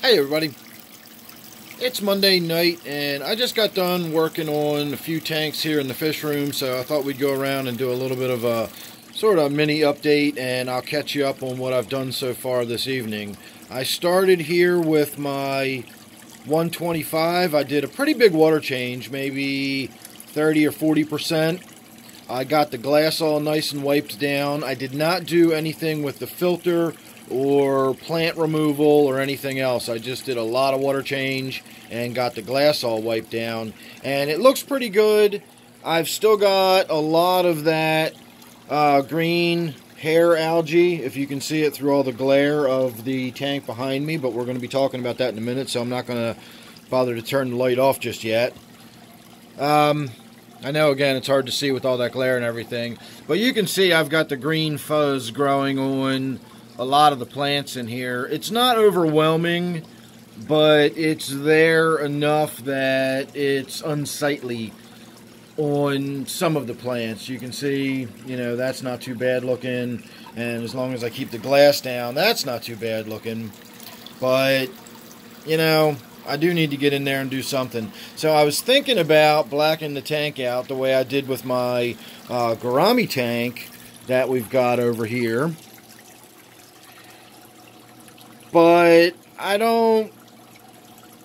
Hey everybody, it's Monday night and I just got done working on a few tanks here in the fish room, so I thought we'd go around and do a little bit of a sort of mini update, and I'll catch you up on what I've done so far this evening. I started here with my 125. I did a pretty big water change, maybe 30 or 40%. I got the glass all nice and wiped down. I did not do anything with the filter or plant removal or anything else. I just did a lot of water change and got the glass all wiped down, and it looks pretty good. I've still got a lot of that green hair algae, if you can see it through all the glare of the tank behind me, but we're going to be talking about that in a minute, so I'm not going to bother to turn the light off just yet. I know, again, it's hard to see with all that glare and everything, but you can see I've got the green fuzz growing on a lot of the plants in here. It's not overwhelming, but it's there enough that it's unsightly on some of the plants. You can see, you know, that's not too bad looking, and as long as I keep the glass down, that's not too bad looking. But, you know, I do need to get in there and do something. So I was thinking about blacking the tank out the way I did with my gourami tank that we've got over here. But I don't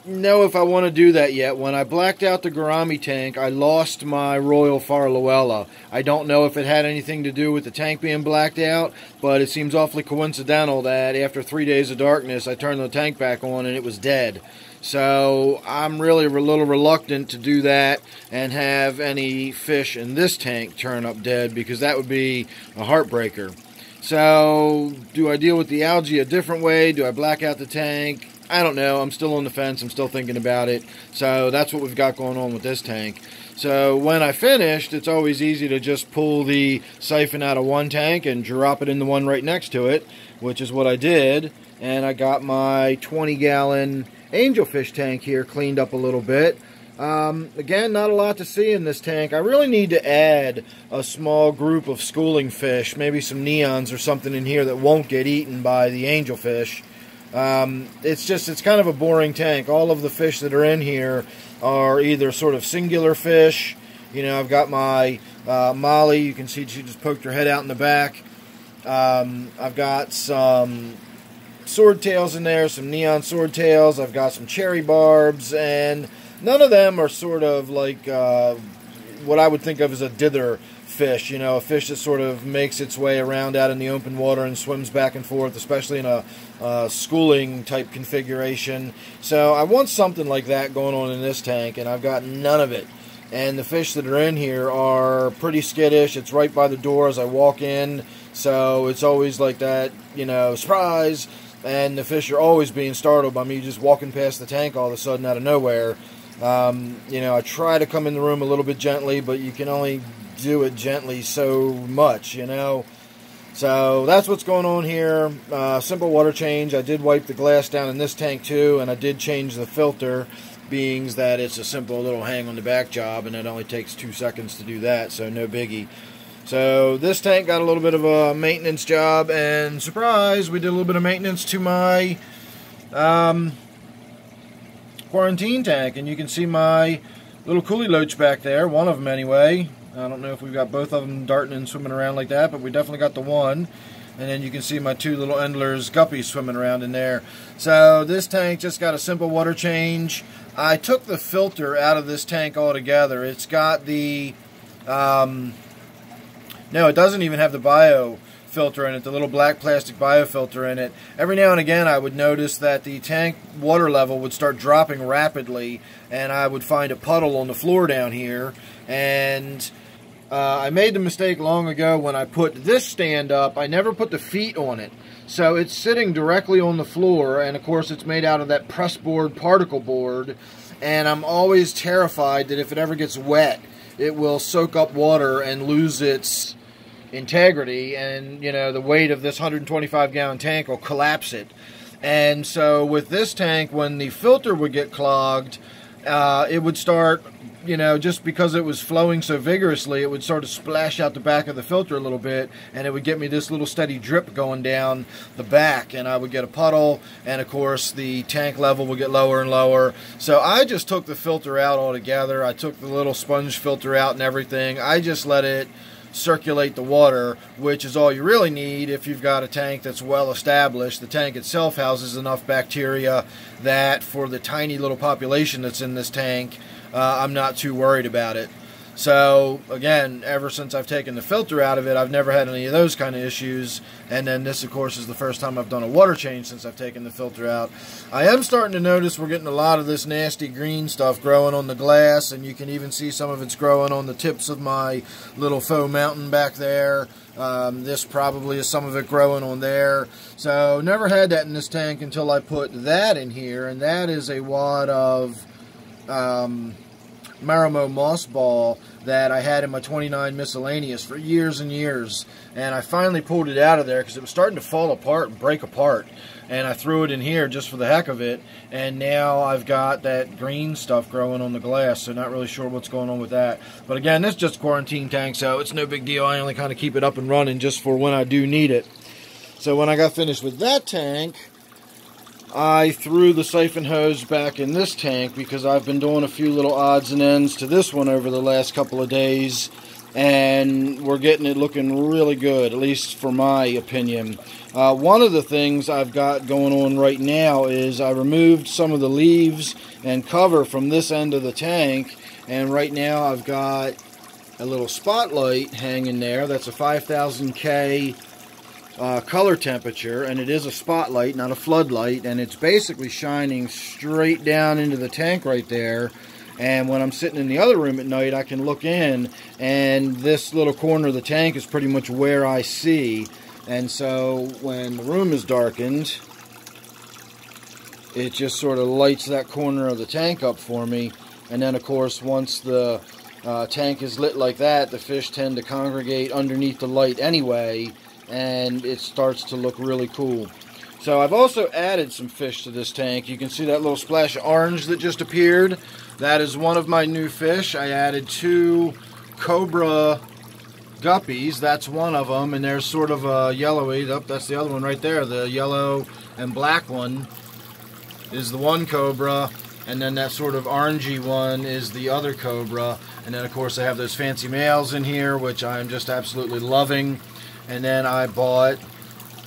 know if I want to do that yet. When I blacked out the gourami tank, I lost my Royal Farluella. I don't know if it had anything to do with the tank being blacked out, but it seems awfully coincidental that after 3 days of darkness, I turned the tank back on and it was dead. So I'm really a little reluctant to do that and have any fish in this tank turn up dead, because that would be a heartbreaker. So, do I deal with the algae a different way? Do I black out the tank? I don't know. I'm still on the fence. I'm still thinking about it. So, that's what we've got going on with this tank. So, when I finished, it's always easy to just pull the siphon out of one tank and drop it in the one right next to it, which is what I did. And I got my 20-gallon angelfish tank here cleaned up a little bit. Again, not a lot to see in this tank. I really need to add a small group of schooling fish, maybe some neons or something in here that won't get eaten by the angelfish. It's kind of a boring tank. All of the fish that are in here are either sort of singular fish. You know, I've got my Molly. You can see she just poked her head out in the back. I've got some swordtails in there, some neon swordtails. I've got some cherry barbs, and none of them are sort of like what I would think of as a dither fish, you know, a fish that sort of makes its way around out in the open water and swims back and forth, especially in a schooling type configuration. So I want something like that going on in this tank, and I've got none of it. And the fish that are in here are pretty skittish. It's right by the door as I walk in, so it's always like that, you know, surprise. And the fish are always being startled by me just walking past the tank all of a sudden out of nowhere. You know, I try to come in the room a little bit gently, but you can only do it gently so much, you know. So that's what's going on here. Simple water change. I did wipe the glass down in this tank too, and I did change the filter, being that it's a simple little hang on the back job, and it only takes 2 seconds to do that, so no biggie. So this tank got a little bit of a maintenance job, and surprise, we did a little bit of maintenance to my quarantine tank, and you can see my little coolie loach back there, one of them anyway. I don't know if we've got both of them darting and swimming around like that, but we definitely got the one. And then you can see my two little Endler's guppies swimming around in there. So this tank just got a simple water change. I took the filter out of this tank altogether. It's got the no, it doesn't even have the bio filter in it, the little black plastic biofilter in it. Every now and again I would notice that the tank water level would start dropping rapidly, and I would find a puddle on the floor down here. And I made the mistake long ago when I put this stand up. I never put the feet on it, so it's sitting directly on the floor, and of course it's made out of that press board particle board, and I'm always terrified that if it ever gets wet, it will soak up water and lose its integrity, and you know, the weight of this 125-gallon tank will collapse it. And so with this tank, when the filter would get clogged, it would start you know, just because it was flowing so vigorously, it would sort of splash out the back of the filter a little bit, and it would get me this little steady drip going down the back, and I would get a puddle, and of course the tank level would get lower and lower. So I just took the filter out altogether. I took the little sponge filter out and everything. I just let it circulate the water, which is all you really need if you've got a tank that's well established. The tank itself houses enough bacteria that for the tiny little population that's in this tank, I'm not too worried about it. So again, ever since I've taken the filter out of it, I've never had any of those kind of issues. And then this, of course, is the first time I've done a water change since I've taken the filter out. I am starting to notice we're getting a lot of this nasty green stuff growing on the glass, and you can even see some of it's growing on the tips of my little faux mountain back there. This probably is some of it growing on there. So never had that in this tank until I put that in here, and that is a wad of Marimo moss ball that I had in my 29 miscellaneous for years and years, and I finally pulled it out of there because it was starting to fall apart and break apart, and I threw it in here just for the heck of it, and now I've got that green stuff growing on the glass, so not really sure what's going on with that. But again, this is just a quarantine tank, so it's no big deal. I only kind of keep it up and running just for when I do need it. So when I got finished with that tank, I threw the siphon hose back in this tank because I've been doing a few little odds and ends to this one over the last couple of days, and we're getting it looking really good, at least for my opinion. One of the things I've got going on right now is I removed some of the leaves and cover from this end of the tank, and right now I've got a little spotlight hanging there. That's a 5000K color temperature, and it is a spotlight, not a floodlight, and it's basically shining straight down into the tank right there. And when I'm sitting in the other room at night, I can look in, and this little corner of the tank is pretty much where I see. And so when the room is darkened, it just sort of lights that corner of the tank up for me. And then of course, once the tank is lit like that, the fish tend to congregate underneath the light anyway, and it starts to look really cool. So I've also added some fish to this tank. You can see that little splash of orange that just appeared. That is one of my new fish. I added 2 cobra guppies. That's one of them, and there's sort of a yellowy, that's the other one right there. The yellow and black one is the one cobra, and then that sort of orangey one is the other cobra. And then of course I have those fancy males in here, which I'm just absolutely loving. And then I bought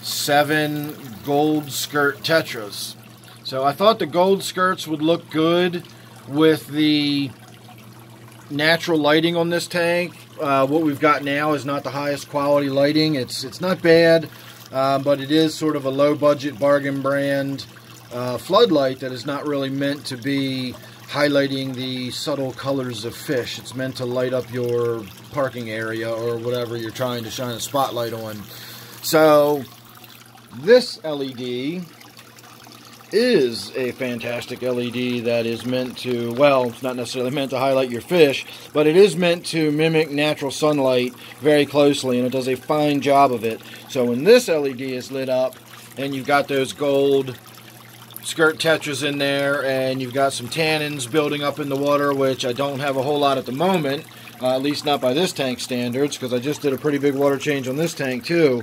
7 gold skirt tetras. So I thought the gold skirts would look good with the natural lighting on this tank. What we've got now is not the highest quality lighting. It's not bad, but it is sort of a low budget bargain brand floodlight that is not really meant to be highlighting the subtle colors of fish. It's meant to light up your parking area or whatever you're trying to shine a spotlight on. So this LED is a fantastic LED that is meant to, well, it's not necessarily meant to highlight your fish, but it is meant to mimic natural sunlight very closely, and it does a fine job of it. So when this LED is lit up and you've got those gold skirt tetras in there, and you've got some tannins building up in the water, which I don't have a whole lot at the moment, at least not by this tank standards, because I just did a pretty big water change on this tank too.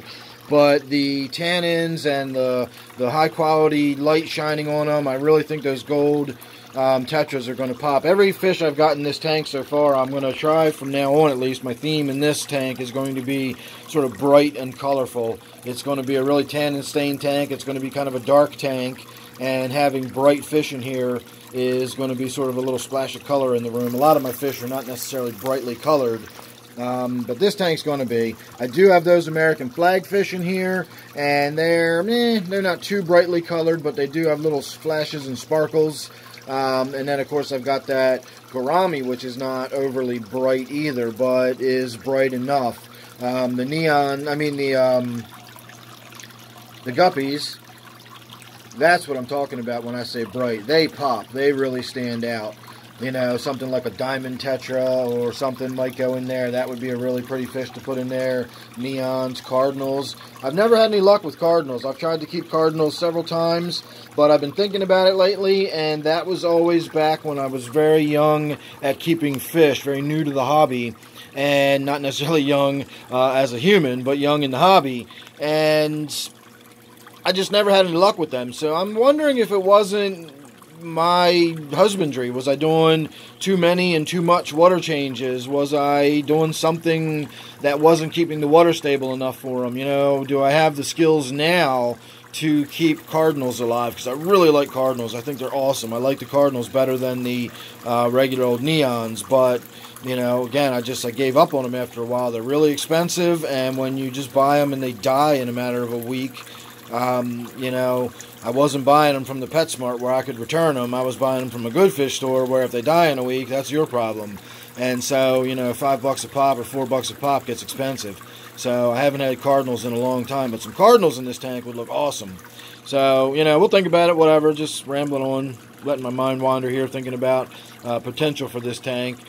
But the tannins and the high quality light shining on them, I really think those gold tetras are going to pop. Every fish I've got in this tank so far, I'm going to try from now on at least. My theme in this tank is going to be sort of bright and colorful. It's going to be a really tannin stained tank. It's going to be kind of a dark tank. And having bright fish in here is going to be sort of a little splash of color in the room. A lot of my fish are not necessarily brightly colored, but this tank's going to be. I do have those American flag fish in here, and they're not too brightly colored, but they do have little flashes and sparkles. And then, of course, I've got that gourami, which is not overly bright either, but is bright enough. The guppies, that's what I'm talking about when I say bright. They pop. They really stand out. You know, something like a diamond tetra or something might go in there. That would be a really pretty fish to put in there. Neons, cardinals. I've never had any luck with cardinals. I've tried to keep cardinals several times, but I've been thinking about it lately, and that was always back when I was very young at keeping fish, very new to the hobby, and not necessarily young as a human, but young in the hobby. And I just never had any luck with them. So I'm wondering if it wasn't my husbandry. Was I doing too many and too much water changes? Was I doing something that wasn't keeping the water stable enough for them? You know, do I have the skills now to keep cardinals alive? Because I really like cardinals. I think they're awesome. I like the cardinals better than the regular old neons, but you know, again, I gave up on them after a while. They're really expensive, and when you just buy them and they die in a matter of a week, you know, I wasn't buying them from the PetSmart where I could return them. I was buying them from a good fish store where if they die in a week, that's your problem. And so, you know, $5 a pop or $4 a pop gets expensive. So I haven't had cardinals in a long time, but some cardinals in this tank would look awesome. So, you know, we'll think about it, whatever, just rambling on, letting my mind wander here, thinking about potential for this tank.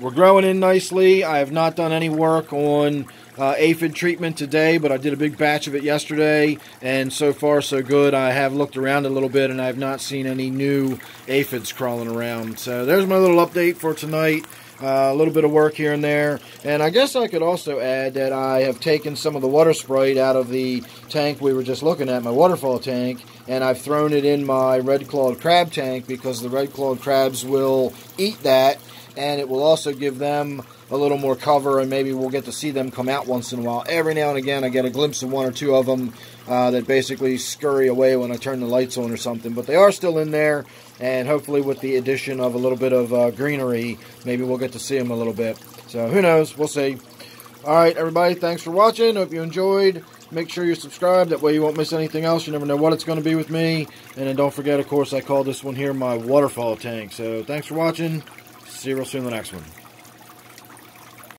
We're growing in nicely. I have not done any work on aphid treatment today, but I did a big batch of it yesterday, and so far so good. I have looked around a little bit, and I have not seen any new aphids crawling around. So there's my little update for tonight. A little bit of work here and there. And I guess I could also add that I have taken some of the water Sprite out of the tank we were just looking at, my Waterfall tank, and I've thrown it in my red-clawed crab tank because the red-clawed crabs will eat that, and it will also give them a little more cover, and maybe we'll get to see them come out once in a while. Every now and again I get a glimpse of one or two of them that basically scurry away when I turn the lights on or something, but they are still in there, and hopefully with the addition of a little bit of greenery, maybe we'll get to see them a little bit. So who knows, we'll see. Alright everybody, thanks for watching, hope you enjoyed. Make sure you're subscribed, that way you won't miss anything else. You never know what it's going to be with me. And then don't forget, of course, I call this one here my Waterfall tank. So thanks for watching. See you real soon in the next one.